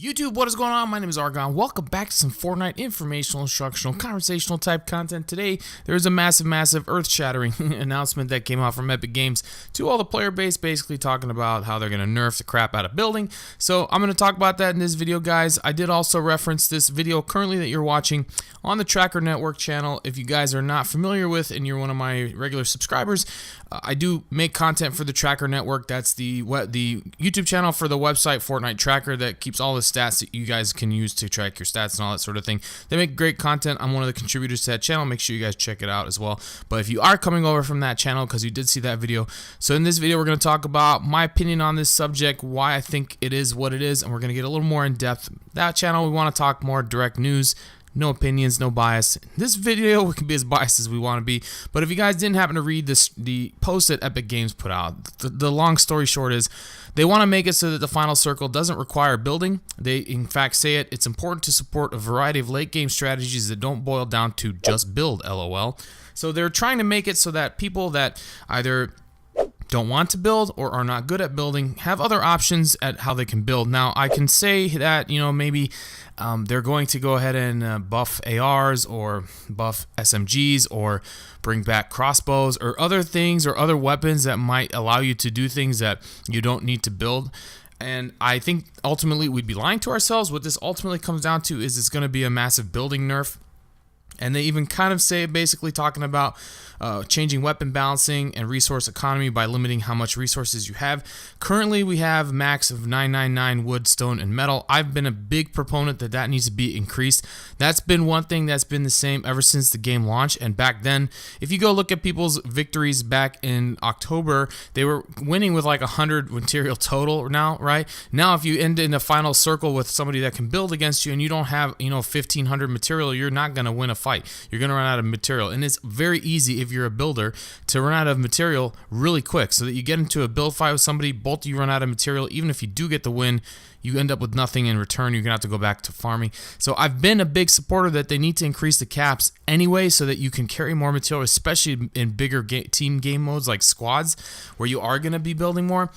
YouTube, what is going on? My name is Argon. Welcome back to some Fortnite informational, instructional, conversational type content. Today, there's a massive, earth-shattering announcement that came out from Epic Games to all the player base, basically talking about how they're going to nerf the crap out of building. So I'm going to talk about that in this video, guys. I did also reference this video currently that you're watching on the Tracker Network channel. If you guys are not familiar with and you're one of my regular subscribers, I do make content for the Tracker Network. That's the YouTube channel for the website Fortnite Tracker that keeps all the stats that you guys can use to track your stats and all that sort of thing. They make great content. I'm one of the contributors to that channel. Make sure you guys check it out as well. But if you are coming over from that channel because you did see that video, so in this video we're going to talk about my opinion on this subject, why I think it is what it is, and we're going to get a little more in depth. That channel, we want to talk more direct news. No opinions, no bias. This video, we can be as biased as we want to be. But if you guys didn't happen to read the post that Epic Games put out, the long story short is they want to make it so that the final circle doesn't require building. They, in fact, say it's important to support a variety of late game strategies that don't boil down to just build, LOL. So they're trying to make it so that people that either don't want to build or are not good at building have other options at how they can build. Now, I can say that, maybe they're going to go ahead and buff ARs or buff SMGs or bring back crossbows or other things or other weapons that might allow you to do things that you don't need to build. And I think ultimately we'd be lying to ourselves. What this ultimately comes down to is it's going to be a massive building nerf. And they even kind of say, basically talking about changing weapon balancing and resource economy by limiting how much resources you have. Currently, we have max of 999 wood, stone, and metal. I've been a big proponent that needs to be increased. That's been one thing that's been the same ever since the game launched. And back then, if you go look at people's victories back in October, they were winning with like 100 material total now, right? Now, if you end in the final circle with somebody that can build against you and you don't have, 1,500 material, you're not going to win a fight. You're going to run out of material. And it's very easy if you're a builder to run out of material really quick, so that you get into a build fight with somebody, both of you run out of material. Even if you do get the win, you end up with nothing in return. You're going to have to go back to farming. So I've been a big supporter that they need to increase the caps anyway so that you can carry more material, especially in bigger team game modes like squads where you are going to be building more.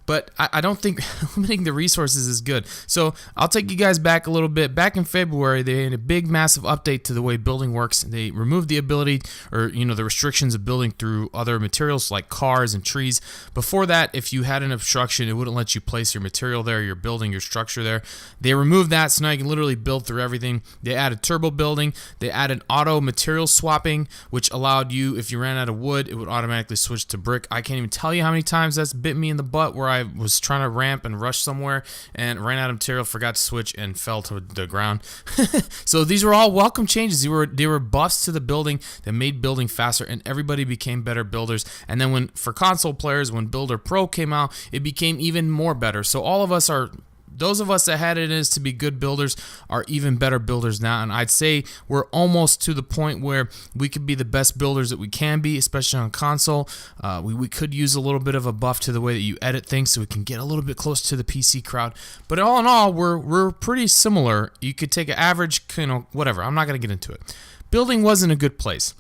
But I don't think limiting the resources is good. So I'll take you guys back a little bit. Back in February, they had a big, massive update to the way building works. They removed the ability, or the restrictions of building through other materials like cars and trees. Before that, if you had an obstruction, it wouldn't let you place your material there, your building, your structure there. They removed that, so now you can literally build through everything. They added turbo building. They added auto material swapping, which allowed you, if you ran out of wood, it would automatically switch to brick. I can't even tell you how many times that's bit me in the butt where I was trying to ramp and rush somewhere and ran out of material, forgot to switch, and fell to the ground. So these were all welcome changes. They were buffs to the building that made building faster, and everybody became better builders. And then for console players, when Builder Pro came out, it became even more better. So those of us that had it as to be good builders are even better builders now, and I'd say we're almost to the point where we could be the best builders that we can be, especially on console. We could use a little bit of a buff to the way that you edit things so we can get a little bit close to the PC crowd. But all in all, we're pretty similar. You could take an average, whatever. I'm not going to get into it. Building wasn't a good place.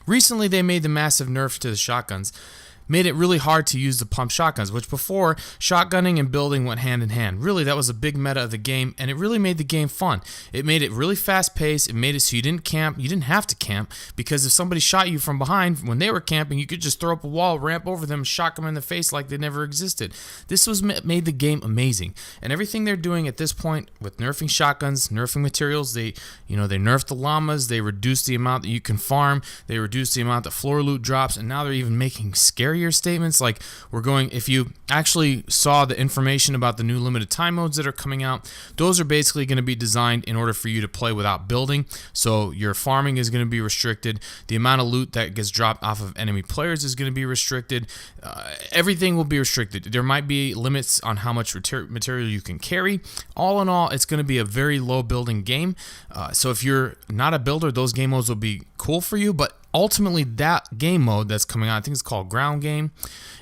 Recently, they made the massive nerf to the shotguns. Made it really hard to use the pump shotguns, which before, shotgunning and building went hand in hand. Really, that was a big meta of the game, and it really made the game fun. It made it really fast-paced. It made it so you didn't camp. You didn't have to camp, because if somebody shot you from behind when they were camping, you could just throw up a wall, ramp over them, shock them in the face like they never existed. This made the game amazing, and everything they're doing at this point with nerfing shotguns, nerfing materials, they nerfed the llamas, they reduced the amount that you can farm, they reduced the amount that floor loot drops, and now they're even making scary statements like if you actually saw the information about the new limited time modes that are coming out, those are basically going to be designed in order for you to play without building. So your farming is going to be restricted. The amount of loot that gets dropped off of enemy players is going to be restricted. Everything will be restricted. There might be limits on how much material you can carry. All in all, it's going to be a very low building game. So if you're not a builder, those game modes will be cool for you, but ultimately that game mode that's coming out, I think it's called Ground Game,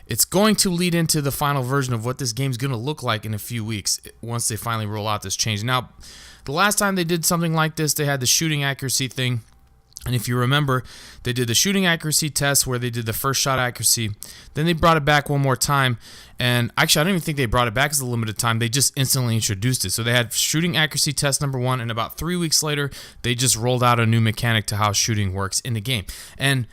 it's going to lead into the final version of what this game's going to look like in a few weeks once they finally roll out this change. Now, the last time they did something like this, they had the shooting accuracy thing. And if you remember, they did the shooting accuracy test where they did the first shot accuracy. Then they brought it back one more time. And actually, I don't even think they brought it back as a limited time. They just instantly introduced it. So they had shooting accuracy test number 1, and about 3 weeks later, they just rolled out a new mechanic to how shooting works in the game. And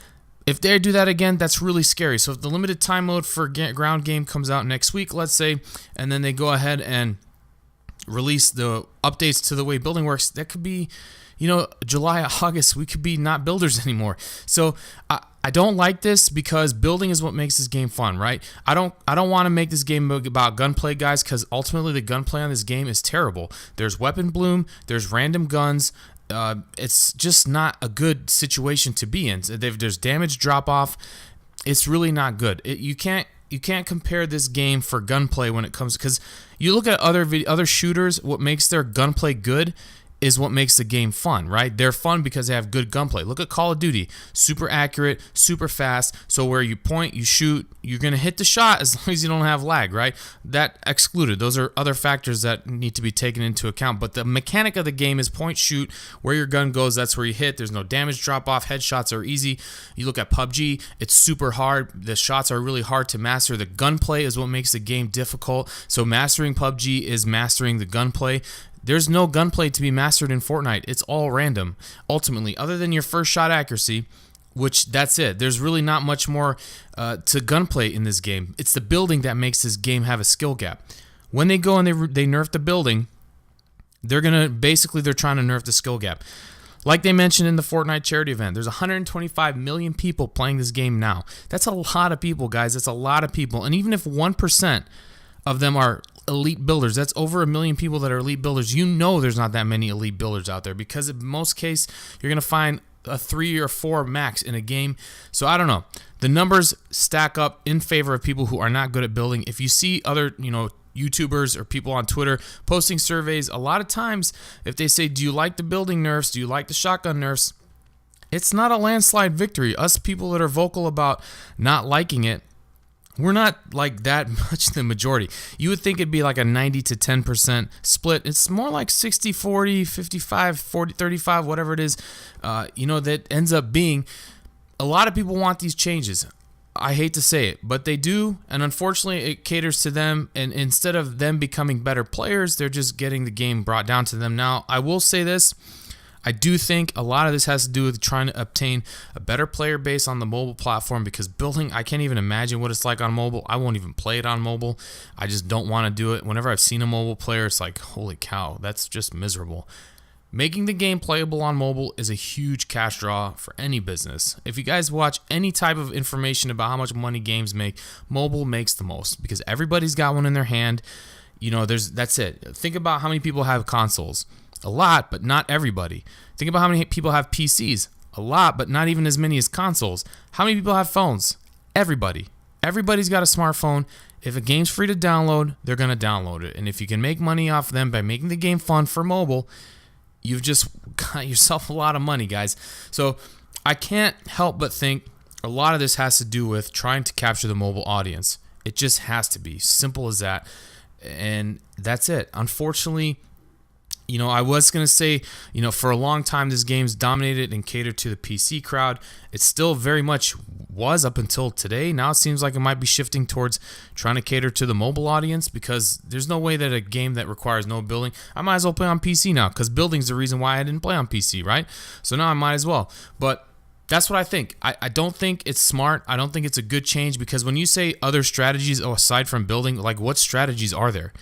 if they do that again, that's really scary. So if the limited time mode for ground game comes out next week, let's say, and then they go ahead and release the updates to the way building works, that could be, July, August, we could be not builders anymore. So I don't like this because building is what makes this game fun, right? I don't want to make this game about gunplay, guys, because ultimately the gunplay on this game is terrible. There's weapon bloom, there's random guns. It's just not a good situation to be in. There's damage drop off. It's really not good. You can't compare this game for gunplay when it comes, because you look at other shooters. What makes their gunplay good is what makes the game fun, right? They're fun because they have good gunplay. Look at Call of Duty. Super accurate, super fast. So where you point, you shoot, you're going to hit the shot as long as you don't have lag, right? That excluded. Those are other factors that need to be taken into account. But the mechanic of the game is point, shoot. Where your gun goes, that's where you hit. There's no damage drop off. Headshots are easy. You look at PUBG, it's super hard. The shots are really hard to master. The gunplay is what makes the game difficult. So mastering PUBG is mastering the gunplay. There's no gunplay to be mastered in Fortnite. It's all random, ultimately, other than your first shot accuracy, which that's it. There's really not much more to gunplay in this game. It's the building that makes this game have a skill gap. When they go and they nerf the building, they're trying to nerf the skill gap. Like they mentioned in the Fortnite charity event, there's 125 million people playing this game now. That's a lot of people, guys. That's a lot of people. And even if 1% of them are elite builders, that's over 1 million people that are elite builders. There's not that many elite builders out there, because in most cases you're going to find a 3 or 4 max in a game. So I don't know. The numbers stack up in favor of people who are not good at building. If you see other, YouTubers or people on Twitter posting surveys, a lot of times if they say, do you like the building nerfs? Do you like the shotgun nerfs? It's not a landslide victory. Us people that are vocal about not liking it, we're not like that much the majority. You would think it'd be like a 90 to 10% split. It's more like 60, 40, 55, 40, 35, whatever it is, that ends up being. A lot of people want these changes. I hate to say it, but they do, and unfortunately it caters to them, and instead of them becoming better players, they're just getting the game brought down to them. Now, I will say this. I do think a lot of this has to do with trying to obtain a better player base on the mobile platform, because building, I can't even imagine what it's like on mobile. I won't even play it on mobile. I just don't want to do it. Whenever I've seen a mobile player, it's like, holy cow, that's just miserable. Making the game playable on mobile is a huge cash draw for any business. If you guys watch any type of information about how much money games make, mobile makes the most, because everybody's got one in their hand. That's it. Think about how many people have consoles. A lot, but not everybody. Think about how many people have PCs. A lot, but not even as many as consoles. How many people have phones? Everybody. Everybody's got a smartphone. If a game's free to download, they're going to download it. And if you can make money off them by making the game fun for mobile, you've just got yourself a lot of money, guys. So I can't help but think a lot of this has to do with trying to capture the mobile audience. It just has to be. Simple as that. And that's it. Unfortunately, I was going to say, for a long time, this game's dominated and catered to the PC crowd. It still very much was up until today. Now it seems like it might be shifting towards trying to cater to the mobile audience, because there's no way that a game that requires no building, I might as well play on PC now, because building's the reason why I didn't play on PC, right? So now I might as well. But that's what I think. I don't think it's smart. I don't think it's a good change, because when you say other strategies aside from building, like what strategies are there?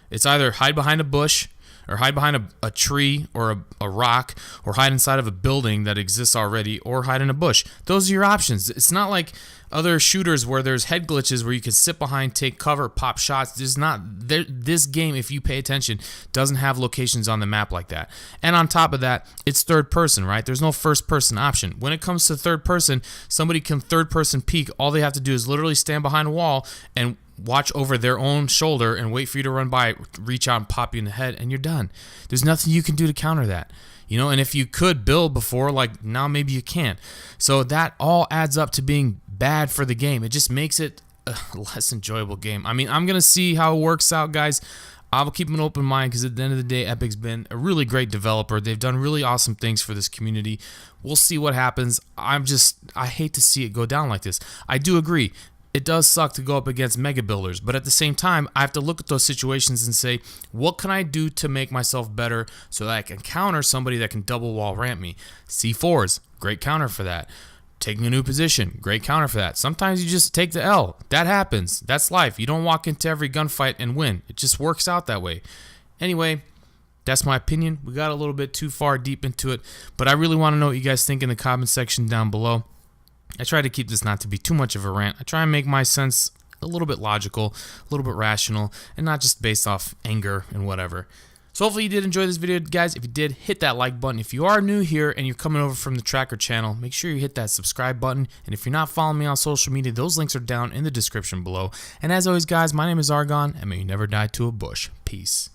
It's either hide behind a bush, or hide behind a tree or a rock, or hide inside of a building that exists already, or hide in a bush. Those are your options. It's not like other shooters where there's head glitches where you can sit behind, take cover, pop shots. This game, if you pay attention, doesn't have locations on the map like that. And on top of that, it's third person, right? There's no first person option. When it comes to third person, somebody can third person peek. All they have to do is literally stand behind a wall and watch over their own shoulder and wait for you to run by, reach out and pop you in the head, and you're done. There's nothing you can do to counter that. And if you could build before, like now maybe you can't. So that all adds up to being bad for the game. It just makes it a less enjoyable game. I mean, I'm going to see how it works out, guys. I'll keep an open mind because at the end of the day, Epic's been a really great developer. They've done really awesome things for this community. We'll see what happens. I hate to see it go down like this. I do agree. It does suck to go up against mega builders, but at the same time, I have to look at those situations and say, what can I do to make myself better so that I can counter somebody that can double wall ramp me? C4s, great counter for that. Taking a new position, great counter for that. Sometimes you just take the L. That happens. That's life. You don't walk into every gunfight and win. It just works out that way. Anyway, that's my opinion. We got a little bit too far deep into it, but I really want to know what you guys think in the comment section down below. I try to keep this not to be too much of a rant. I try and make my sense a little bit logical, a little bit rational, and not just based off anger and whatever. So hopefully you did enjoy this video, guys. If you did, hit that like button. If you are new here and you're coming over from the Tracker channel, make sure you hit that subscribe button. And if you're not following me on social media, those links are down in the description below. And as always, guys, my name is Argon, and may you never die to a bush. Peace.